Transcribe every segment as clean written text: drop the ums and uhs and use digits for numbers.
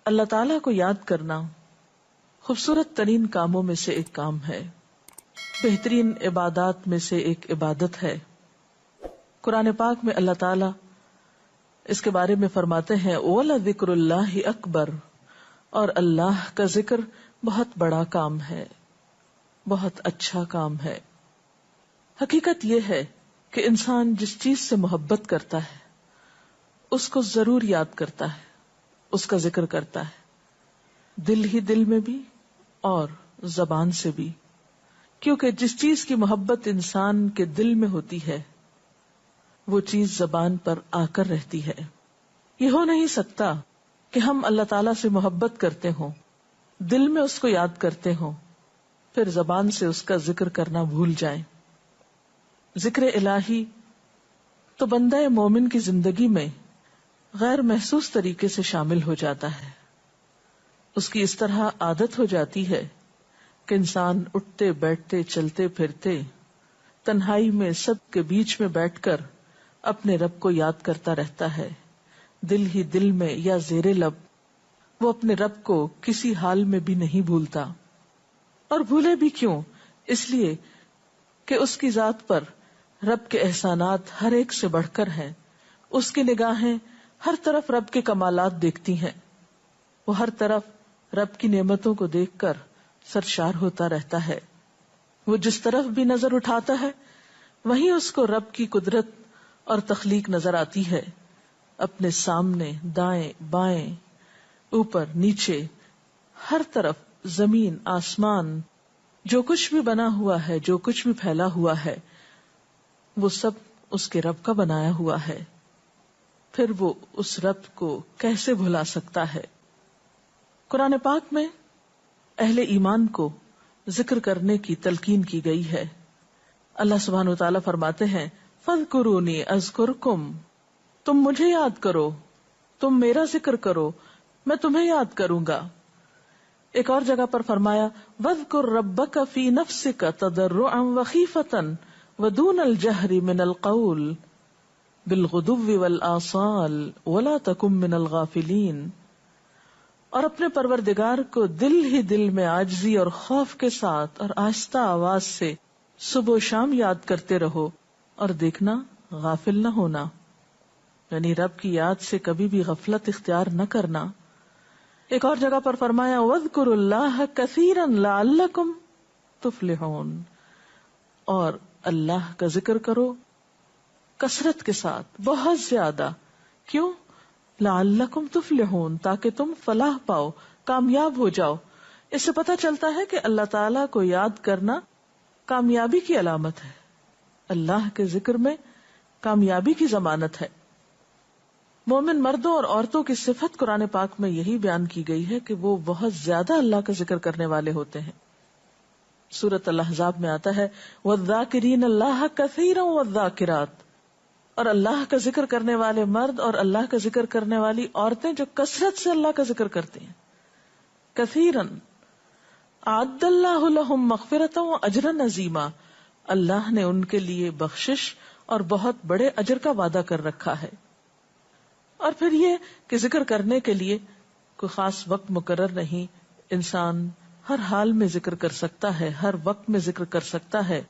اللہ تعالیٰ کو یاد کرنا خوبصورت ترین کاموں میں سے ایک کام ہے، بہترین عبادات میں سے ایک عبادت ہے۔ قرآن پاک میں اللہ تعالیٰ اس کے بارے میں فرماتے ہیں وَلَذِكْرُ اللَّهِ أَكْبَرُ، اور اللہ کا ذکر بہت بڑا کام ہے، بہت اچھا کام ہے۔ حقیقت یہ ہے کہ انسان جس چیز سے محبت کرتا ہے اس کو ضرور یاد کرتا ہے، اس کا ذکر کرتا ہے، دل ہی دل میں بھی اور زبان سے بھی، کیونکہ جس چیز کی محبت انسان کے دل میں ہوتی ہے وہ چیز زبان پر آ کر رہتی ہے۔ یہ ہو نہیں سکتا کہ ہم اللہ تعالیٰ سے محبت کرتے ہوں، دل میں اس کو یاد کرتے ہوں، پھر زبان سے اس کا ذکر کرنا بھول جائیں۔ ذکر الہی تو بندہ مومن کی زندگی میں غیر محسوس طریقے سے شامل ہو جاتا ہے، اس کی اس طرح عادت ہو جاتی ہے کہ انسان اٹھتے بیٹھتے چلتے پھرتے تنہائی میں سب کے بیچ میں بیٹھ کر اپنے رب کو یاد کرتا رہتا ہے، دل ہی دل میں یا زیر لب وہ اپنے رب کو کسی حال میں بھی نہیں بھولتا۔ اور بھولے بھی کیوں؟ اس لیے کہ اس کی ذات پر رب کے احسانات ہر ایک سے بڑھ کر ہیں، اس کی نگاہیں ہر طرف رب کے کمالات دیکھتی ہیں، وہ ہر طرف رب کی نعمتوں کو دیکھ کر سرشار ہوتا رہتا ہے۔ وہ جس طرف بھی نظر اٹھاتا ہے وہیں اس کو رب کی قدرت اور تخلیق نظر آتی ہے، اپنے سامنے، دائیں بائیں، اوپر نیچے، ہر طرف زمین آسمان، جو کچھ بھی بنا ہوا ہے، جو کچھ بھی پھیلا ہوا ہے، وہ سب اس کے رب کا بنایا ہوا ہے۔ پھر وہ اس رب کو کیسے بھلا سکتا ہے؟ قرآن پاک میں اہل ایمان کو ذکر کرنے کی تلقین کی گئی ہے۔ اللہ سبحانہ و تعالیٰ فرماتے ہیں فَاذْكُرُونِي أَذْكُرْكُمْ، تم مجھے یاد کرو، تم میرا ذکر کرو، میں تمہیں یاد کروں گا۔ ایک اور جگہ پر فرمایا وَاذْكُرْ رَبَّكَ فِي نَفْسِكَ تَضَرُّعًا وَخِيفَةً وَدُونَ الْجَهْرِ مِنَ الْقَوْلِ بِالْغُدُوِّ وَالْآصَالِ وَلَا تَكُن مِّنَ الْغَافِلِينَ، اور اپنے پروردگار کو دل ہی دل میں عاجزی اور خوف کے ساتھ اور آہستہ آواز سے صبح و شام یاد کرتے رہو، اور دیکھنا غافل نہ ہونا، یعنی رب کی یاد سے کبھی بھی غفلت اختیار نہ کرنا۔ ایک اور جگہ پر فرمایا وَاذْكُرُوا اللَّهَ كَثِيرًا لَعَلَّكُمْ تُفْلِحُونَ، اور اللہ کا ذکر کرو کثرت کے ساتھ، بہت زیادہ۔ کیوں؟ لَعَلَّكُمْ تُفْلِحُونَ، تاکہ تم فلاح پاؤ، کامیاب ہو جاؤ۔ اس سے پتہ چلتا ہے کہ اللہ تعالیٰ کو یاد کرنا کامیابی کی علامت ہے، اللہ کے ذکر میں کامیابی کی ضمانت ہے۔ مومن مردوں اور عورتوں کی صفت قرآن پاک میں یہی بیان کی گئی ہے کہ وہ بہت زیادہ اللہ کا ذکر کرنے والے ہوتے ہیں۔ سورۃ الاحزاب میں آتا ہے وَالذَّاكِرِينَ اللَّهَ كَثِيرًا وَالذَّاكِرَاتِ، اور اللہ کا ذکر کرنے والے مرد اور اللہ کا ذکر کرنے والی عورتیں جو کثرت سے اللہ کا ذکر کرتی ہیں۔ کثیرن اعد اللہ لہم مغفرۃ واجرا عظیما، اللہ نے ان کے لیے بخشش اور بہت بڑے اجر کا وعدہ کر رکھا ہے۔ اور پھر یہ کہ ذکر کرنے کے لیے کوئی خاص وقت مقرر نہیں، انسان ہر حال میں ذکر کر سکتا ہے، ہر وقت میں ذکر کر سکتا ہے۔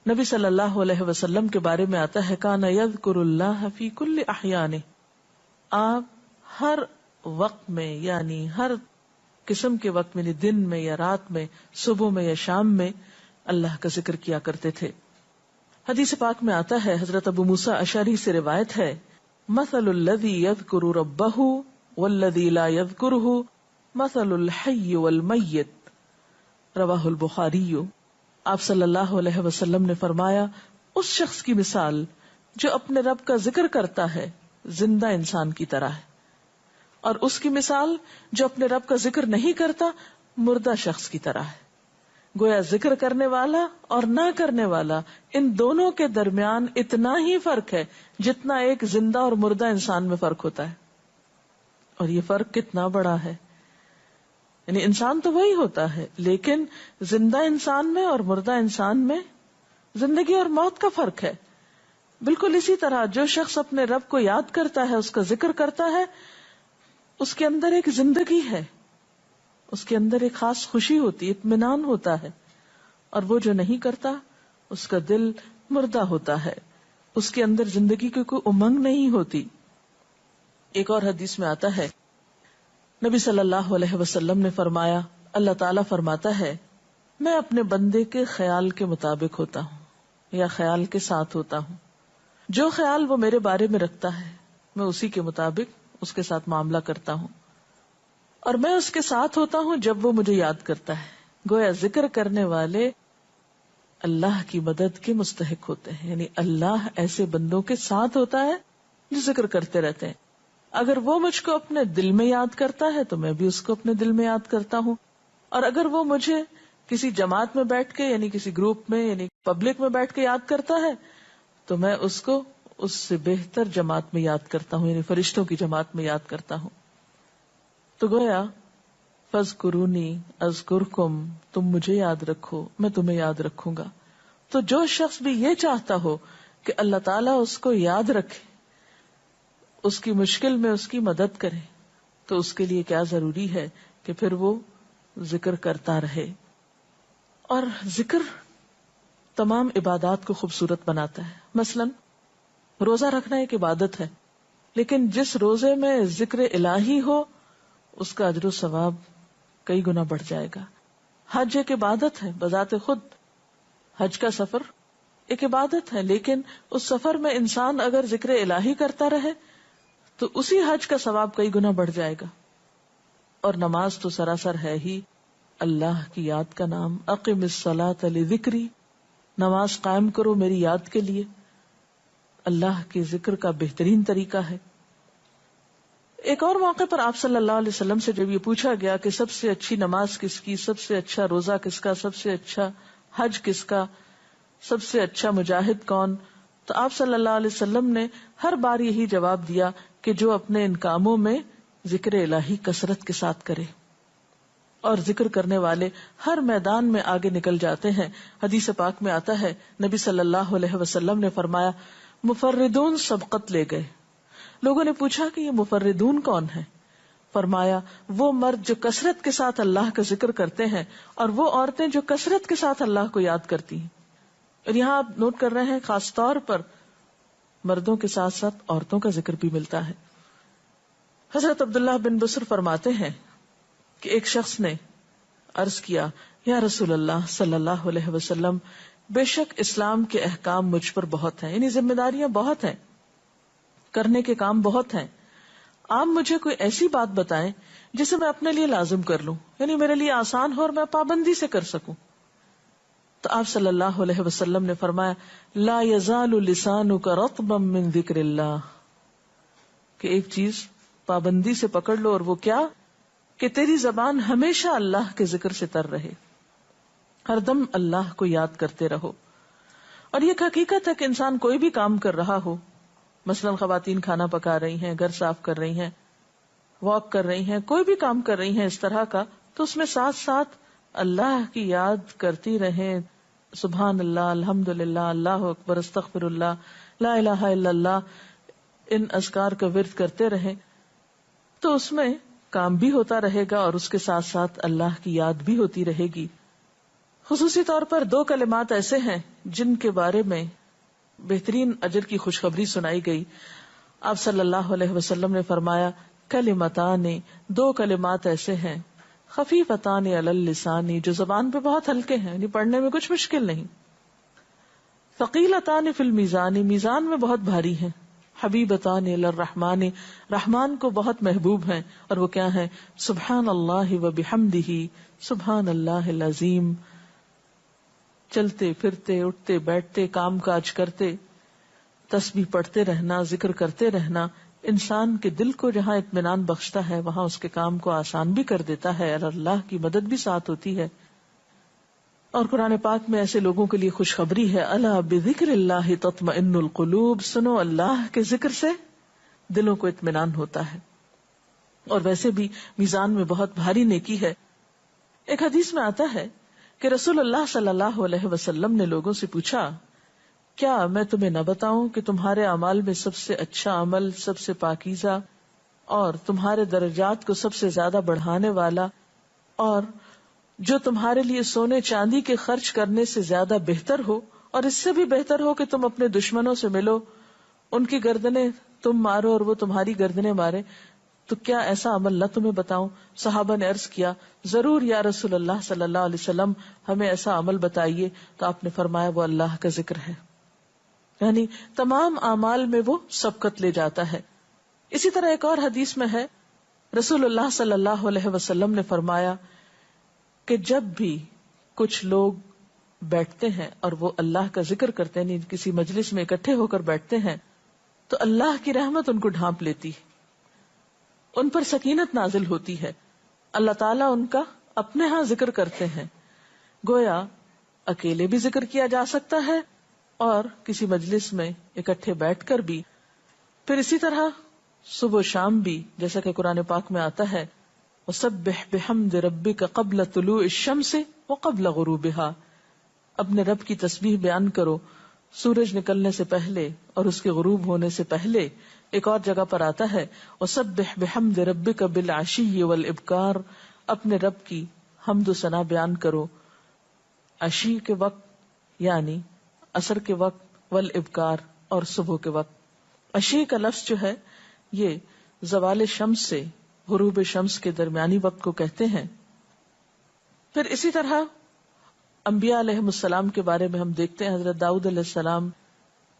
نبی صلی اللہ علیہ وسلم کے بارے میں آتا ہے کان یذکر اللہ فی کل احیانہ، آپ ہر وقت میں، یعنی ہر قسم کے وقت میں، دن میں یا رات میں، صبح میں یا شام میں اللہ کا ذکر کیا کرتے تھے۔ حدیث پاک میں آتا ہے، حضرت ابو موسیٰ اشعری سے روایت ہے مثل الذی یذکر ربہ والذی لا یذکرہ مثل الحی والمیت، رواہ البخاری۔ آپ صلی اللہ علیہ وسلم نے فرمایا اس شخص کی مثال جو اپنے رب کا ذکر کرتا ہے زندہ انسان کی طرح ہے، اور اس کی مثال جو اپنے رب کا ذکر نہیں کرتا مردہ شخص کی طرح ہے۔ گویا ذکر کرنے والا اور نہ کرنے والا، ان دونوں کے درمیان اتنا ہی فرق ہے جتنا ایک زندہ اور مردہ انسان میں فرق ہوتا ہے۔ اور یہ فرق کتنا بڑا ہے، یعنی انسان تو وہی ہوتا ہے لیکن زندہ انسان میں اور مردہ انسان میں زندگی اور موت کا فرق ہے۔ بالکل اسی طرح جو شخص اپنے رب کو یاد کرتا ہے، اس کا ذکر کرتا ہے، اس کے اندر ایک زندگی ہے، اس کے اندر ایک خاص خوشی ہوتی ہے، اطمینان ہوتا ہے. اور وہ جو نہیں کرتا اس کا دل مردہ ہوتا ہے، اس کے اندر زندگی کی کوئی امنگ نہیں ہوتی. ایک اور حدیث میں آتا ہے، نبی صلی اللہ علیہ وسلم نے فرمایا، اللہ تعالیٰ فرماتا ہے میں اپنے بندے کے خیال کے مطابق ہوتا ہوں یا خیال کے ساتھ ہوتا ہوں. جو خیال وہ میرے بارے میں رکھتا ہے میں اسی کے مطابق اس کے ساتھ معاملہ کرتا ہوں، اور میں اس کے ساتھ ہوتا ہوں جب وہ مجھے یاد کرتا ہے. گویا ذکر کرنے والے اللہ کی مدد کے مستحق ہوتے ہیں، یعنی اللہ ایسے بندوں کے ساتھ ہوتا ہے جو ذکر کرتے رہتے ہیں. اگر وہ مجھ کو اپنے دل میں یاد کرتا ہے تو میں بھی اس کو اپنے دل میں یاد کرتا ہوں، اور اگر وہ مجھے کسی جماعت میں بیٹھ کے یعنی کسی گروپ میں یعنی پبلک میں بیٹھ کے یاد کرتا ہے تو میں اس کو اس سے بہتر جماعت میں یاد کرتا ہوں، یعنی فرشتوں کی جماعت میں یاد کرتا ہوں. تو گویا فاذکرونی اذکرکم، تم مجھے یاد رکھو میں تمہیں یاد رکھوں گا. تو جو شخص بھی یہ چاہتا ہو کہ اللہ تعالیٰ اس کو یاد رکھے، اس کی مشکل میں اس کی مدد کرے، تو اس کے لیے کیا ضروری ہے کہ پھر وہ ذکر کرتا رہے. اور ذکر تمام عبادات کو خوبصورت بناتا ہے. مثلا روزہ رکھنا ایک عبادت ہے، لیکن جس روزے میں ذکر الہی ہو اس کا اجر و ثواب کئی گنا بڑھ جائے گا. حج ایک عبادت ہے بذات خود، حج کا سفر ایک عبادت ہے، لیکن اس سفر میں انسان اگر ذکر الہی کرتا رہے تو اسی حج کا ثواب کئی گنا بڑھ جائے گا. اور نماز تو سراسر ہے ہی اللہ کی یاد کا نام. اقم الصلاۃ لذکری، نماز قائم کرو میری یاد کے لیے. اللہ کے ذکر کا بہترین طریقہ ہے. ایک اور موقع پر آپ صلی اللہ علیہ وسلم سے جب یہ پوچھا گیا کہ سب سے اچھی نماز کس کی، سب سے اچھا روزہ کس کا، سب سے اچھا حج کس کا، سب سے اچھا مجاہد کون، تو آپ صلی اللہ علیہ وسلم نے ہر بار یہی جواب دیا کہ جو اپنے ان کاموں میں ذکر الہی کثرت کے ساتھ کرے. اور ذکر کرنے والے ہر میدان میں آگے نکل جاتے ہیں. حدیث پاک میں آتا ہے نبی صلی اللہ علیہ وسلم نے فرمایا مفردون سبقت لے گئے. لوگوں نے پوچھا کہ یہ مفردون کون ہے؟ فرمایا وہ مرد جو کثرت کے ساتھ اللہ کا ذکر کرتے ہیں اور وہ عورتیں جو کثرت کے ساتھ اللہ کو یاد کرتی ہیں. اور یہاں آپ نوٹ کر رہے ہیں خاص طور پر مردوں کے ساتھ ساتھ عورتوں کا ذکر بھی ملتا ہے. حضرت عبداللہ بن بصر فرماتے ہیں کہ ایک شخص نے عرض کیا یا رسول اللہ صلی اللہ علیہ وسلم، بے شک اسلام کے احکام مجھ پر بہت ہیں، یعنی ذمہ داریاں بہت ہیں، کرنے کے کام بہت ہیں. آپ مجھے کوئی ایسی بات بتائیں جسے میں اپنے لیے لازم کر لوں، یعنی میرے لیے آسان ہو اور میں پابندی سے کر سکوں. تو آپ صلی اللہ علیہ وسلم نے فرمایا لا یزال لسانک رطبا من ذکر اللہ، کہ ایک چیز پابندی سے پکڑ لو، اور وہ کیا کہ تیری زبان ہمیشہ اللہ کے ذکر سے تر رہے، ہر دم اللہ کو یاد کرتے رہو. اور یہ حقیقت ہے کہ انسان کوئی بھی کام کر رہا ہو، مثلا خواتین کھانا پکا رہی ہیں، گھر صاف کر رہی ہیں، واک کر رہی ہیں، کوئی بھی کام کر رہی ہیں اس طرح کا، تو اس میں ساتھ ساتھ اللہ کی یاد کرتی رہیں. سبحان اللہ، الحمدللہ، اللہ اکبر، استغفر اللہ، لا الہ الا اللہ، ان اذکار کا ورد کرتے رہیں، تو اس میں کام بھی ہوتا رہے گا اور اس کے ساتھ ساتھ اللہ کی یاد بھی ہوتی رہے گی. خصوصی طور پر 2 کلمات ایسے ہیں جن کے بارے میں بہترین اجر کی خوشخبری سنائی گئی. آپ صلی اللہ علیہ وسلم نے فرمایا کلمتان، 2 کلمات ایسے ہیں خفیفتان علی اللسان، جو زبان پہ بہت ہلکے ہیں، یعنی پڑھنے میں کچھ مشکل نہیں. ثقیلتان فی المیزان، میزان میں بہت بھاری ہیں. حبیبتان الی الرحمن، رحمان کو بہت محبوب ہیں، اور وہ کیا ہیں؟ سبحان اللہ و بحمدہ، سبحان اللہ العظیم. چلتے پھرتے، اٹھتے بیٹھتے، کام کاج کرتے، تسبیح پڑھتے رہنا، ذکر کرتے رہنا انسان کے دل کو جہاں اطمینان بخشتا ہے وہاں اس کے کام کو آسان بھی کر دیتا ہے، اور اللہ کی مدد بھی ساتھ ہوتی ہے. اور قرآن پاک میں ایسے لوگوں کے لیے خوشخبری ہے، الا بذکر اللہ تطمئن القلوب، سنو اللہ کے ذکر سے دلوں کو اطمینان ہوتا ہے. اور ویسے بھی میزان میں بہت بھاری نیکی ہے. ایک حدیث میں آتا ہے کہ رسول اللہ صلی اللہ علیہ وسلم نے لوگوں سے پوچھا کیا میں تمہیں نہ بتاؤں کہ تمہارے اعمال میں سب سے اچھا عمل، سب سے پاکیزہ اور تمہارے درجات کو سب سے زیادہ بڑھانے والا، اور جو تمہارے لیے سونے چاندی کے خرچ کرنے سے زیادہ بہتر ہو، اور اس سے بھی بہتر ہو کہ تم اپنے دشمنوں سے ملو، ان کی گردنیں تم مارو اور وہ تمہاری گردنیں مارے، تو کیا ایسا عمل نہ تمہیں بتاؤں؟ صحابہ نے عرض کیا، ضرور یا رسول اللہ صلی اللہ علیہ وسلم، ہمیں ایسا عمل بتائیے. تو آپ نے فرمایا وہ اللہ کا ذکر ہے، یعنی تمام اعمال میں وہ سبقت لے جاتا ہے. اسی طرح ایک اور حدیث میں ہے، رسول اللہ صلی اللہ علیہ وسلم نے فرمایا کہ جب بھی کچھ لوگ بیٹھتے ہیں اور وہ اللہ کا ذکر کرتے ہیں، کسی مجلس میں اکٹھے ہو کر بیٹھتے ہیں، تو اللہ کی رحمت ان کو ڈھانپ لیتی، ان پر سکینت نازل ہوتی ہے. اللہ تعالیٰ ان کا اپنے ہاں ذکر کرتے ہیں. گویا اکیلے بھی ذکر کیا جا سکتا ہے اور کسی مجلس میں اکٹھے بیٹھ کر بھی. پھر اسی طرح صبح و شام بھی، جیسا کہ قرآن پاک میں آتا ہے، وَسَبِّحْ بِحَمْدِ رَبِّكَ قَبْلَ طُلُوعِ الشَّمْسِ وَقَبْلَ غُرُوبِهَا، اپنے رب کی تسبیح بیان کرو سورج نکلنے سے پہلے اور اس کے غروب ہونے سے پہلے. ایک اور جگہ پر آتا ہے وَسَبِّحْ بِحَمْدِ رَبِّكَ بِالْعَشِيِّ وَالْإِبْكَارِ، اپنے رب کی حمد و ثنا بیان کرو عشی کے وقت یعنی عصر کے وقت، والابکار اور صبح کے وقت. عشی کا لفظ جو ہے یہ زوال شمس سے غروب شمس کے درمیانی وقت کو کہتے ہیں. پھر اسی طرح انبیاء علیہ السلام کے بارے میں ہم دیکھتے ہیں، حضرت داؤد علیہ السلام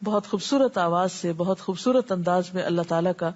بہت خوبصورت آواز سے، بہت خوبصورت انداز میں اللہ تعالیٰ کا